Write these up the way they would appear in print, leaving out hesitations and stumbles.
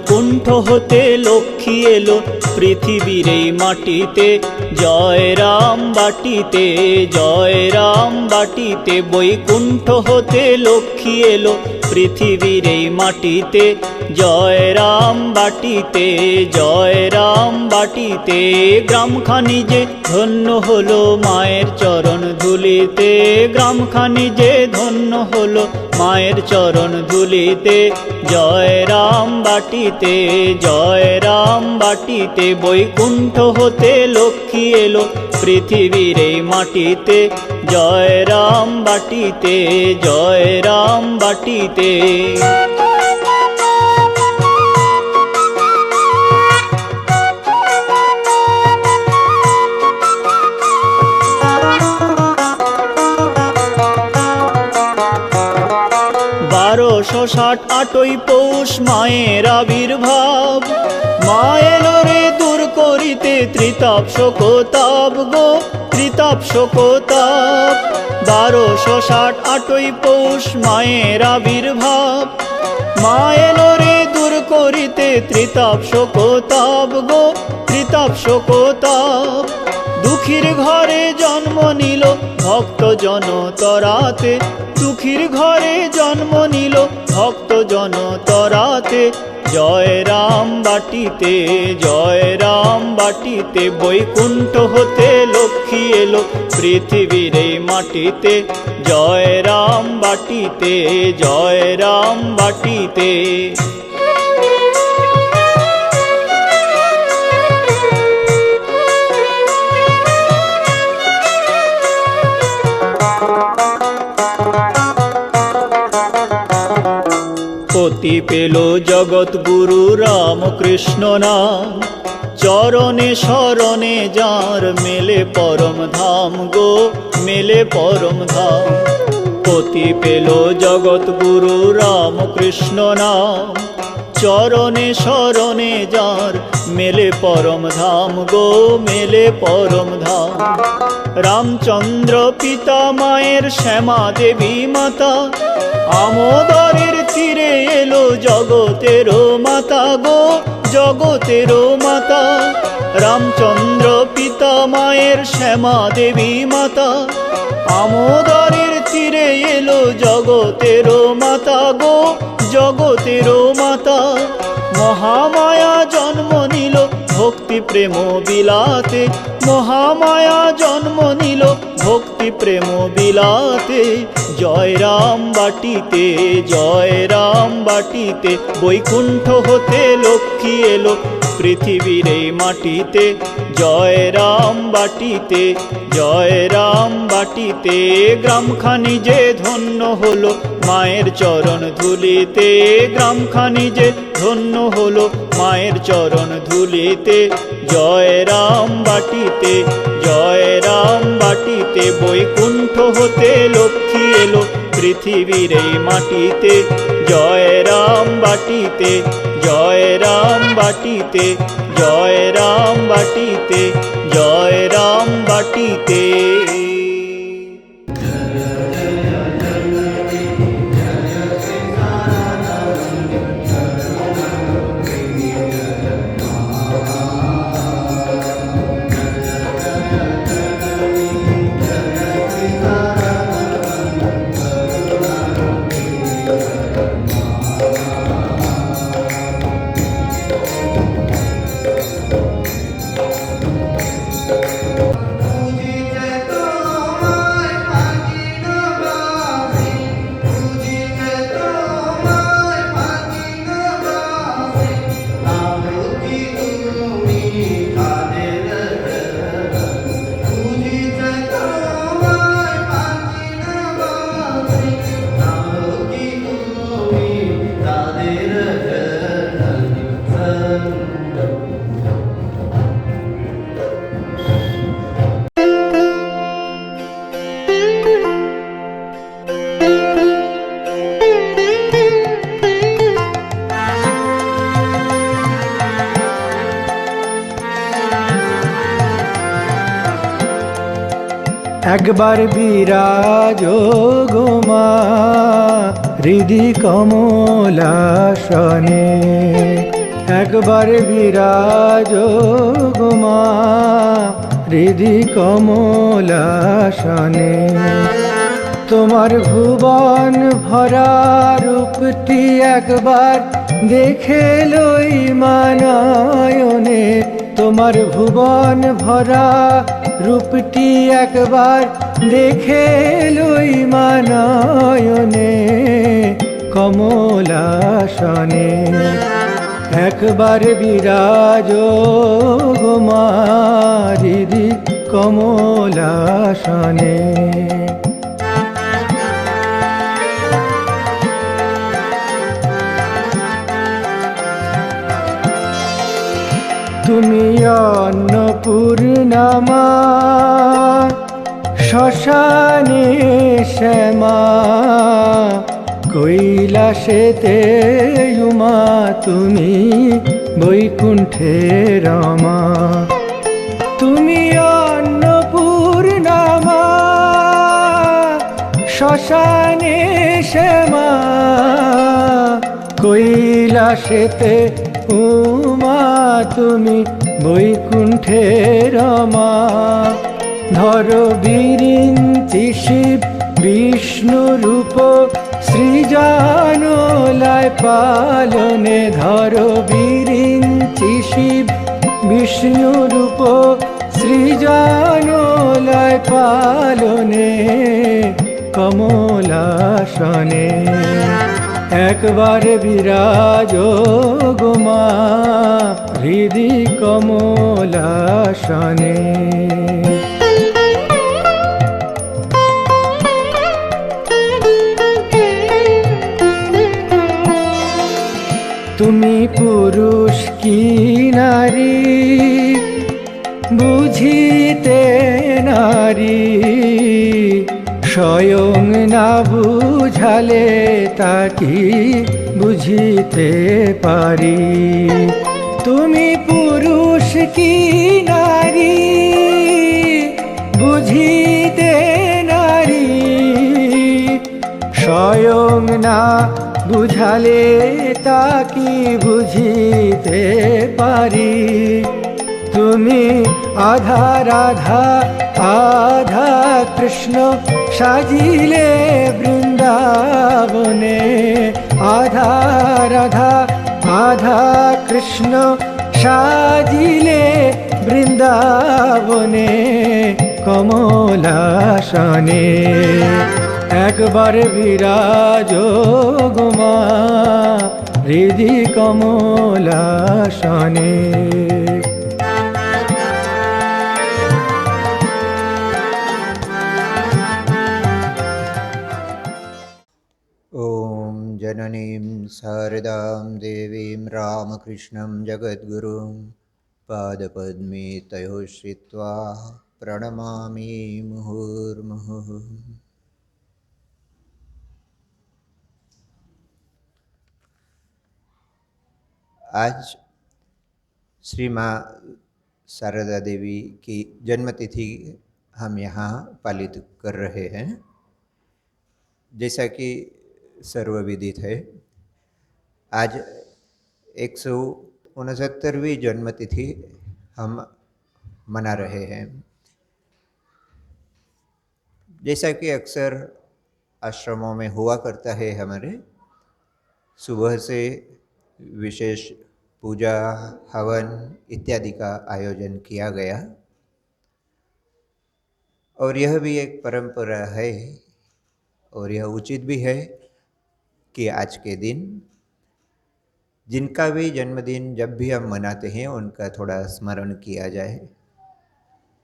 বৈকুণ্ঠ হতে লক্ষ্মী এলো পৃথিবীর এই মাটিতে। জয় রাম বাটিতে, জয় রাম বাটিতে, বৈকুণ্ঠ হতে লক্ষ্মী এলো পৃথিবীর এই মাটিতে। জয় রাম বাটিতে, জয় রাম বাটিতে, গ্রামখানি যে ধন্য হলো মায়ের চরণ ধুলিতে। গ্রামখানি যে ধন্য হলো মায়ের চরণ ধুলিতে। জয় রাম বাটিতে, জয় রাম বাটিতে, বৈকুণ্ঠ হতে লক্ষ্মী এলো পৃথিবীর এই মাটিতে। জয় রাম বাটিতে, জয় রাম বাটিতে। বারোশো 68 পৌষ মায়ের আবির্ভাব। মা এলো রে দূর করিতে ত্রিতাপ শোকতাপ গো, ত্রিতাপ শোকতাপ। 1268 পৌষ মায়ের আবির্ভাব। মা এলো রে দূর করিতে ত্রিতাপ শোকতাপ গো, ত্রিতাপ শোকতাপ। দুঃখীর ঘরে জন্ম নিল ভক্ত জন তরাতে। দুঃখীর ঘরে জন্ম নিল ভক্ত জন তরাতে। জয় রাম বাটিতে, জয় রাম বাটিতে, বৈকুণ্ঠ হতে লক্ষ্মী এলো পৃথিবীর এই মাটিতে। জয় রাম বাটিতে, জয় রাম বাটিতে। পতি পেল জগৎ গুরু রামকৃষ্ণ নাম। চরণে শরণে যার মেলে পরম ধাম গো, মেলে পরম ধাম। পতি পেল জগৎ গুরু রামকৃষ্ণ নাম। চরণে শরণে যার মেলে পরম ধাম গো, মেলে পরম ধাম। রামচন্দ্র পিতা মায়ের শ্যামা দেবী মাতা। আমোদরের তীরে এলো জগতেরও মাতা গো, জগতেরও মাতা। রামচন্দ্র পিতা মায়ের শ্যামা দেবী মাতা। আমোদরের তীরে এলো জগতেরও মাতা গো, জগতেরও মাতা। মহামায়া জন্ম নিল ভক্তি প্রেম বিলাতে। মহামায়া জন্ম নিল ভক্তি প্রেম বিলাতে। জয় রাম বাটিতে, জয় রাম বাটিতে, বৈকুণ্ঠ হতে লক্ষ্মী এলো পৃথিবীর এই মাটিতে। জয় রাম বাটিতে, জয় রাম বাটিতে, গ্রামখানি যে ধন্য হলো মায়ের চরণ ধুলিতে। গ্রামখানি যে ধন্য হলো মায়ের চরণ ধুলিতে। জয় রাম বাটিতে, জয় রাম বাটিতে, বৈকুণ্ঠ হতে লক্ষ্মী এলো পৃথিবীর এই মাটিতে। জয় রাম বাটিতে, জয় রাম বাটিতে, জয় রাম বাটিতে, জয় রাম বাটিতে। একবার বিরাজ গো মা হৃদি কমলাসনে, একবার বিরাজ গো মা হৃদি কমলাসনে। তোমার ভুবন ভরা রূপটি একবার দেখে লই মানয়নে। তোমার ভুবন ভরা রূপটি একবার দেখে লই মানয়নে কমলাসনে। একবার বিরাজ গো মা হৃদি কমলাসনে। তুমি অন্নপূর্ণা মা শ্মশানে শ্যামা, কৈলাসেতে উমা তুমি বৈকুণ্ঠে রমা। তুমি অন্নপূর্ণা মা শ্মশানে শ্যামা, কৈলাসেতে উমা তুমি বৈকুণ্ঠে রমা। ধর বিরিঞ্চি শিব বিষ্ণু রূপ সৃজনলয় পালনে। ধর বিরিঞ্চি শিব বিষ্ণু রূপ সৃজনলয় পালনে কমলাসনে। একবার বিরাজ গো মা হৃদি কমলাসনে। তুমি পুরুষ কি নারী বুঝিতে নারী, স্বয়ং না বুঝালে তাকি বুঝিতে পারি। তুমি পুরুষ কি নারী বুঝিতে নারী, স্বয়ং না বুঝালে তাকি বুঝিতে পারি। তুমি আধা রাধা আধা কৃষ্ণ সাজিলে বৃন্দাবনে। আধা রাধা আধা কৃষ্ণ সাজিলে বৃন্দাবনে কমলাসনে। একবার বিরাজ গো মা হৃদি কমলাসনে। ॐ जननीं शारदां देवीं रामकृष्णं जगद्गुरुं पादपद्मे तयोः श्रित्वा प्रणमामि मुहुर्मुहुः। आज श्री माँ शारदा देवी की जन्मतिथि हम यहाँ पालित कर रहे हैं। जैसा कि सर्वविदित है, आज 169वीं जन्मतिथि हम मना रहे हैं। जैसा कि अक्सर आश्रमों में हुआ करता है, हमारे सुबह से विशेष पूजा हवन इत्यादि का आयोजन किया गया और यह भी एक परंपरा है और यह उचित भी है कि आज के दिन जिनका भी जन्मदिन जब भी हम मनाते हैं उनका थोड़ा स्मरण किया जाए।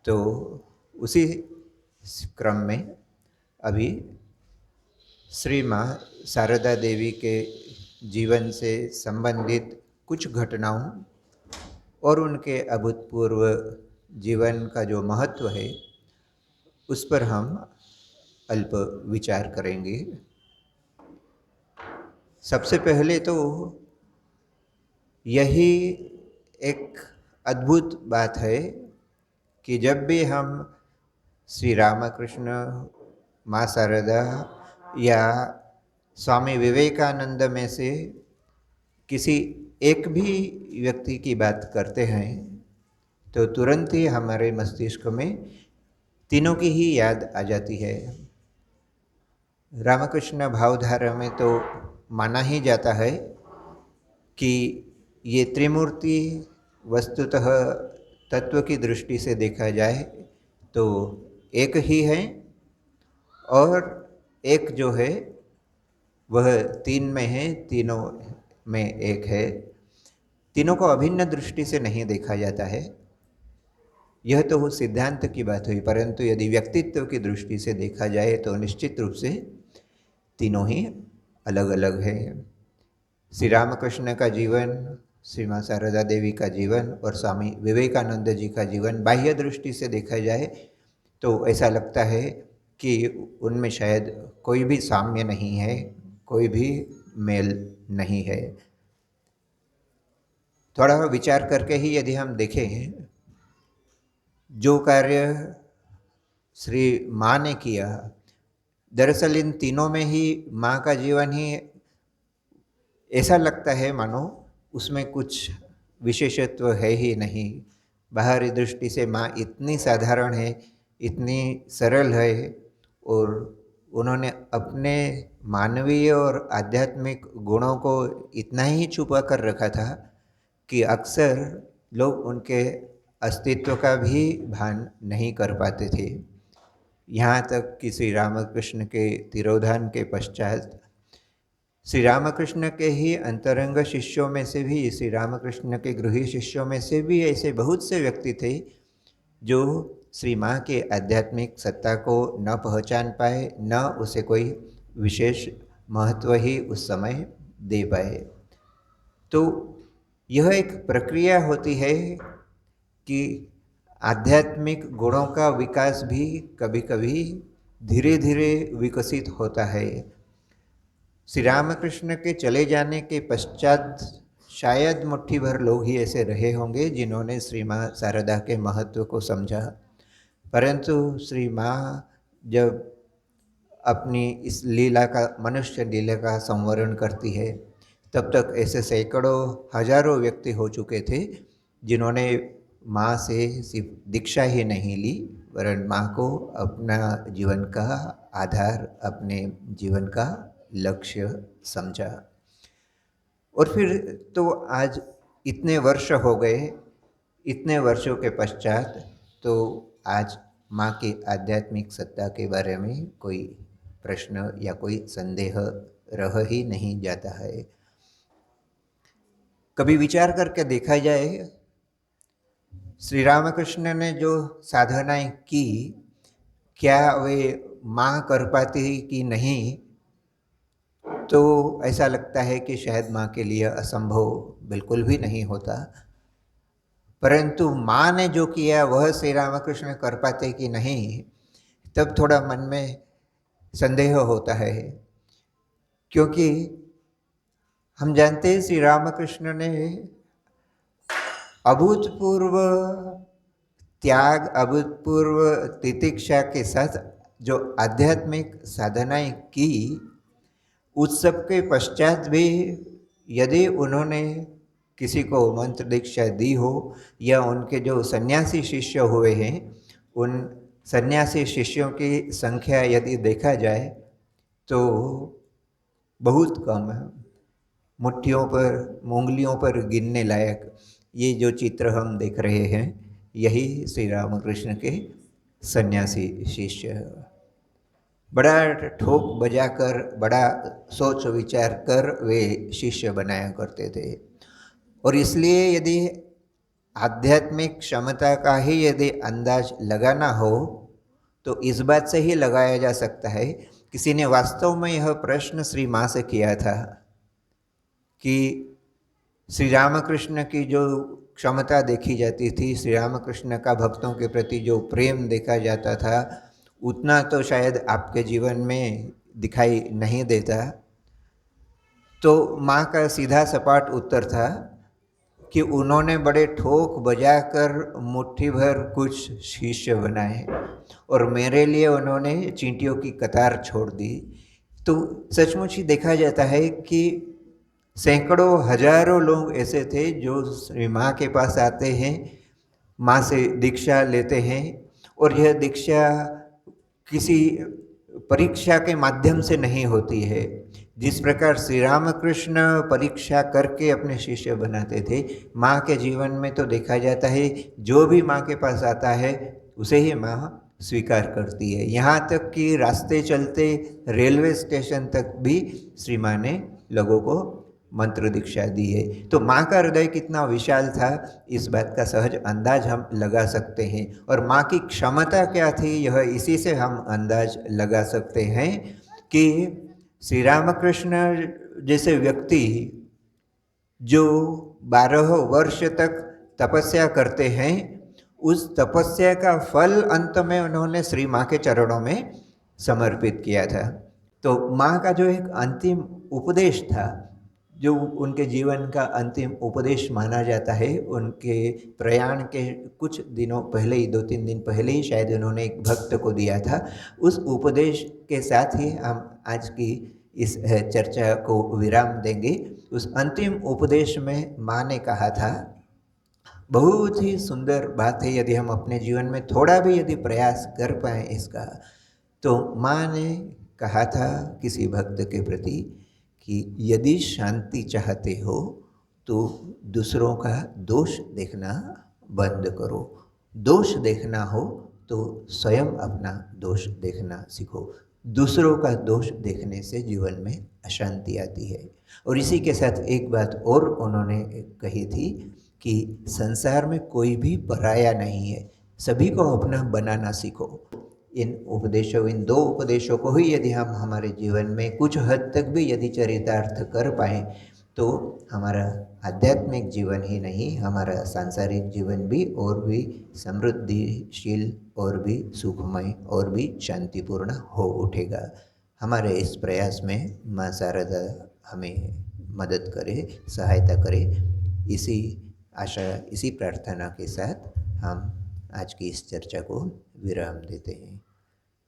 तो उसी क्रम में अभी श्री माँ शारदा देवी के जीवन से संबंधित कुछ घटनाओं और उनके अभूतपूर्व जीवन का जो महत्व है उस पर हम अल्प विचार करेंगे। सबसे पहले तो यही एक अद्भुत बात है कि जब भी हम श्री रामकृष्ण, माँ शारदा या स्वामी विवेकानंद में से किसी एक भी व्यक्ति की बात करते हैं तो तुरंत ही हमारे मस्तिष्क में तीनों की ही याद आ जाती है। रामकृष्ण भावधारा में तो माना ही जाता है कि ये त्रिमूर्ति वस्तुतः तत्व की दृष्टि से देखा जाए तो एक ही है, और एक जो है वह तीन में है, तीनों में एक है। तीनों को अभिन्न दृष्टि से नहीं देखा जाता है। यह तो वो सिद्धांत की बात हुई, परंतु यदि व्यक्तित्व की दृष्टि से देखा जाए तो निश्चित रूप से तीनों ही अलग अलग हैं। श्री रामकृष्ण का जीवन, श्री माँ शारदा देवी का जीवन और स्वामी विवेकानंद जी का जीवन बाह्य दृष्टि से देखा जाए तो ऐसा लगता है कि उनमें शायद कोई भी साम्य नहीं है, कोई भी मेल नहीं है। थोड़ा विचार करके ही यदि हम देखें, जो कार्य श्री माँ ने किया, दरअसल इन तीनों में ही माँ का जीवन ही ऐसा लगता है मानो उसमें कुछ विशेषत्व है ही नहीं। बाहरी दृष्टि से माँ इतनी साधारण है, इतनी सरल है, और उन्होंने अपने मानवीय और आध्यात्मिक गुणों को इतना ही छुपा कर रखा था कि अक्सर लोग उनके अस्तित्व का भी भान नहीं कर पाते थे। यहाँ तक कि श्री रामकृष्ण के तिरोधान के पश्चात श्री रामकृष्ण के ही अंतरंग शिष्यों में से भी, श्री रामकृष्ण के गृही शिष्यों में से भी ऐसे बहुत से व्यक्ति थे जो श्री माँ के आध्यात्मिक सत्ता को न पहचान पाए, न उसे कोई विशेष महत्व ही उस समय दे पाए। तो यह एक प्रक्रिया होती है कि आध्यात्मिक गुणों का विकास भी कभी कभी धीरे धीरे विकसित होता है। श्री रामकृष्ण के चले जाने के पश्चात शायद मुट्ठी भर लोग ही ऐसे रहे होंगे जिन्होंने श्री माँ शारदा के महत्व को समझा, परंतु श्री माँ जब अपनी इस लीला का, मनुष्य लीला का संवरण करती है, तब तक ऐसे सैकड़ों हजारों व्यक्ति हो चुके थे जिन्होंने माँ से सिर्फ दीक्षा ही नहीं ली, वरन माँ को अपना जीवन का आधार, अपने जीवन का लक्ष्य समझा। और फिर तो आज इतने वर्ष हो गए, इतने वर्षों के पश्चात तो आज माँ की आध्यात्मिक सत्ता के बारे में कोई प्रश्न या कोई संदेह रह ही नहीं जाता है। कभी विचार करके देखा जाए, श्री रामकृष्ण ने जो साधनाएं की, क्या वे माँ कर पाती कि नहीं, तो ऐसा लगता है कि शायद माँ के लिए असंभव बिल्कुल भी नहीं होता। परंतु माँ ने जो किया वह श्री रामकृष्ण कर पाते कि नहीं, तब थोड़ा मन में संदेह होता है, क्योंकि हम जानते हैं श्री रामकृष्ण ने अभूतपूर्व त्याग, अभूतपूर्व तितिक्षा के साथ जो आध्यात्मिक साधनाएं की, उस सब के पश्चात भी यदि उन्होंने किसी को मंत्र दीक्षा दी हो या उनके जो सन्यासी शिष्य हुए हैं, उन सन्यासी शिष्यों की संख्या यदि देखा जाए तो बहुत कम है, मुट्ठियों पर, उंगलियों पर गिनने लायक। ये जो चित्र हम देख रहे हैं, यही श्री रामकृष्ण के सन्यासी शिष्य है। बड़ा ठोक बजाकर, बड़ा सोच विचार कर वे शिष्य बनाया करते थे। और इसलिए यदि आध्यात्मिक क्षमता का ही यदि अंदाज लगाना हो तो इस बात से ही लगाया जा सकता है। किसी ने वास्तव में यह प्रश्न श्री माँ से किया था कि श्री रामकृष्ण की जो क्षमता देखी जाती थी, श्री रामकृष्ण का भक्तों के प्रति जो प्रेम देखा जाता था, उतना तो शायद आपके जीवन में दिखाई नहीं देता। तो माँ का सीधा सपाट उत्तर था कि उन्होंने बड़े ठोक बजाकर मुट्ठी भर कुछ शिष्य बनाए और मेरे लिए उन्होंने चींटियों की कतार छोड़ दी। तो सचमुच ही देखा जाता है कि सैकड़ों हजारों लोग ऐसे थे जो श्री माँ के पास आते हैं, माँ से दीक्षा लेते हैं, और यह दीक्षा किसी परीक्षा के माध्यम से नहीं होती है। जिस प्रकार श्री रामकृष्ण परीक्षा करके अपने शिष्य बनाते थे, माँ के जीवन में तो देखा जाता है जो भी माँ के पास आता है उसे ही माँ स्वीकार करती है। यहाँ तक कि रास्ते चलते रेलवे स्टेशन तक भी श्री माँ ने लोगों को मंत्र दीक्षा दी है। तो माँ का हृदय कितना विशाल था, इस बात का सहज अंदाज हम लगा सकते हैं। और माँ की क्षमता क्या थी, यह इसी से हम अंदाज लगा सकते हैं कि श्री रामकृष्ण जैसे व्यक्ति जो 12 वर्ष तक तपस्या करते हैं, उस तपस्या का फल अंत में उन्होंने श्री माँ के चरणों में समर्पित किया था। तो माँ का जो एक अंतिम उपदेश था, जो उनके जीवन का अंतिम उपदेश माना जाता है, उनके प्रयाण के कुछ दिनों पहले ही, 2-3 दिन पहले ही शायद उन्होंने एक भक्त को दिया था। उस उपदेश के साथ ही हम आज की इस चर्चा को विराम देंगे। उस अंतिम उपदेश में माँ ने कहा था, बहुत ही सुंदर बात है, यदि हम अपने जीवन में थोड़ा भी यदि प्रयास कर पाएँ इसका, तो माँ ने कहा था किसी भक्त के प्रति कि यदि शांति चाहते हो तो दूसरों का दोष देखना बंद करो, दोष देखना हो तो स्वयं अपना दोष देखना सीखो। दूसरों का दोष देखने से जीवन में अशांति आती है। और इसी के साथ एक बात और उन्होंने कही थी कि संसार में कोई भी पराया नहीं है, सभी को अपना बनाना सीखो। इन 2 उपदेशों को ही यदि हम हमारे जीवन में कुछ हद तक भी यदि चरितार्थ कर पाएँ, तो हमारा आध्यात्मिक जीवन ही नहीं, हमारा सांसारिक जीवन भी और भी समृद्धिशील और भी सुखमय और भी शांतिपूर्ण हो उठेगा। हमारे इस प्रयास में माँ शारदा हमें मदद करे, सहायता करे। इसी आशा, इसी प्रार्थना के साथ हम आज की इस चर्चा को विराम देते हैं।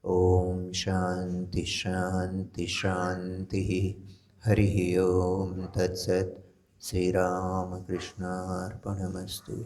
ओम शांति शांति शांति। हरि ओम तत्सत। श्री राम कृष्णार्पणमस्तु।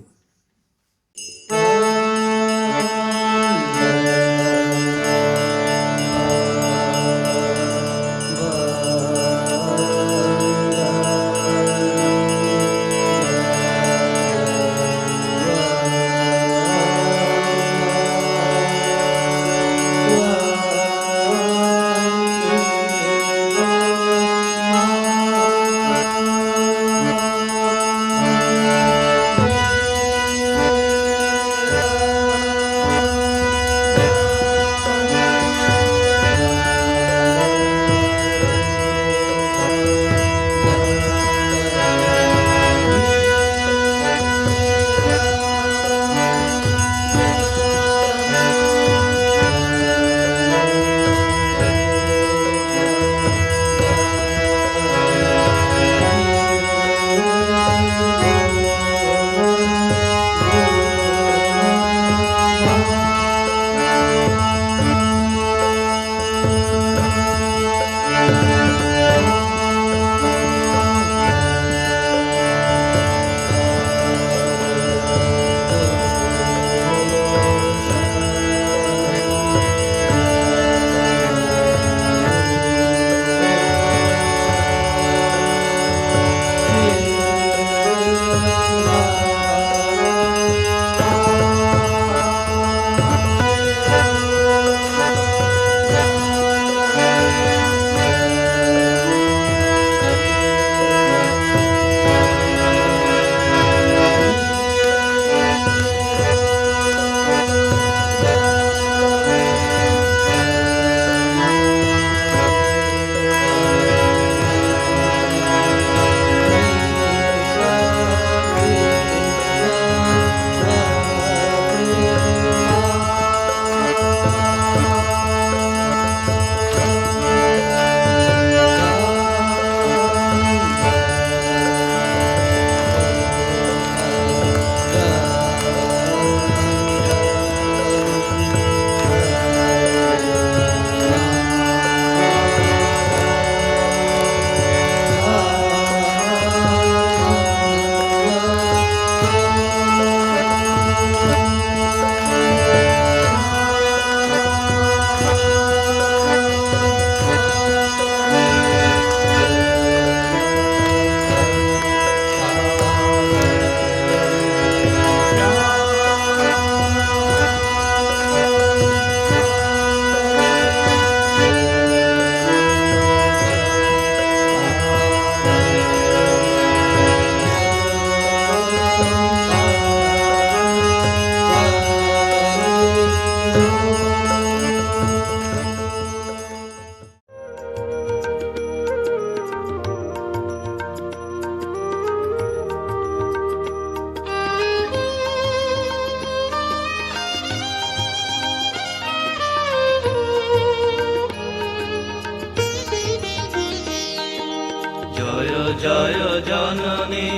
জয় জননী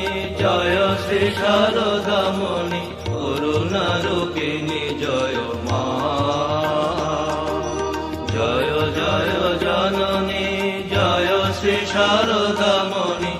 জয় শ্রী শারদামণি করুণা রূপিণী জয় মা জয় জয় জননী জয় শ্রী শারদামণি